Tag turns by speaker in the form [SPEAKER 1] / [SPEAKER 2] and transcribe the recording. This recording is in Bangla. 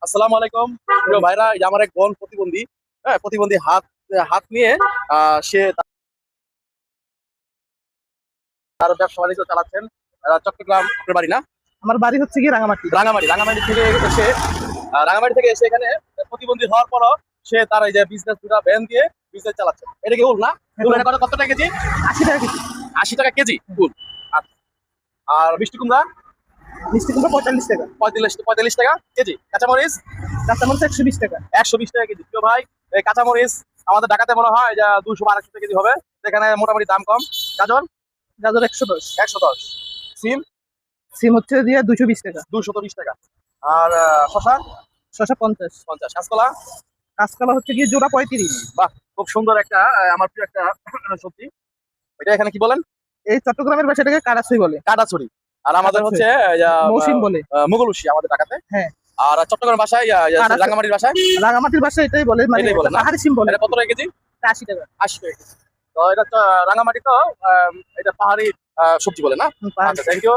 [SPEAKER 1] আসসালামু আলাইকুম প্রিয় ভাইরা, এই যে আমার এক বোন প্রতিবন্ধী, হ্যাঁ প্রতিবন্ধী হাত হাত নিয়ে সে তার ব্যবসা বাণিজ্য চালাচ্ছেন। চট্টগ্রাম আপনার বাড়ি না?
[SPEAKER 2] আমার বাড়ি হচ্ছে কি রাঙামাটি।
[SPEAKER 1] রাঙামাটি থেকে এসে রাঙামাটি থেকে এসে এখানে প্রতিবন্ধী হওয়ার পরও সে তার এই যে বিজনেস দুটা ভ্যান দিয়ে বিজনেস চালাচ্ছে। এটা কি উল না? উল এটা কত টাকা কেজি?
[SPEAKER 2] 80 টাকা কেজি।
[SPEAKER 1] 80 টাকা কেজি উল। আচ্ছা। আর মিষ্টি কুমড়া?
[SPEAKER 2] মিষ্টি কুমড়া 45 টাকা।
[SPEAKER 1] 45 টাকা কেজি। কাঁচামরিচ?
[SPEAKER 2] কাঁচামরিচ 120 টাকা।
[SPEAKER 1] 120 টাকা কেজি। প্রিয় ভাই, এই কাঁচামরিচ আমাদের ঢাকাতে মনে হয় যে 200 বা 250 টাকা কেজি হবে, যেখানে মোটামুটি দাম কম। গাজর?
[SPEAKER 2] গাজর 110।
[SPEAKER 1] 110। সিম?
[SPEAKER 2] সিম হচ্ছে দিয়ে 220 টাকা।
[SPEAKER 1] 220 টাকা। আর শসা?
[SPEAKER 2] শসা 50।
[SPEAKER 1] 50। কাঁচকলা?
[SPEAKER 2] কাঁচকলা হচ্ছে কি জোড়া 35।
[SPEAKER 1] বাহ, খুব সুন্দর একটা আমার প্রিয় একটা সবজি। এটা এখানে কি বলেন?
[SPEAKER 2] এই চট্টগ্রামের ভাষা এটাকে কারাছুই বলে।
[SPEAKER 1] কাটাছড়ি। আর আমাদের হচ্ছে
[SPEAKER 2] মৌসিম বলে।
[SPEAKER 1] মুগলুশি আমাদের ঢাকাতে।
[SPEAKER 2] হ্যাঁ।
[SPEAKER 1] আর চট্টগ্রাম ভাষায় রাঙ্গামাটির ভাষায়
[SPEAKER 2] রাঙামাটির ভাষা এটাই বলে, মানে
[SPEAKER 1] এটাই বলে না?
[SPEAKER 2] পাহাড়ি সিম বলে।
[SPEAKER 1] এটা কত টাকা কেজি?
[SPEAKER 2] 80 টাকা।
[SPEAKER 1] 80 টাকা কেজি। তো এটা রাঙ্গামাটি তো এটা পাহাড়ি সবজি বলে না?
[SPEAKER 2] পাহাড়ি।
[SPEAKER 1] আচ্ছা, থ্যাংক ইউ।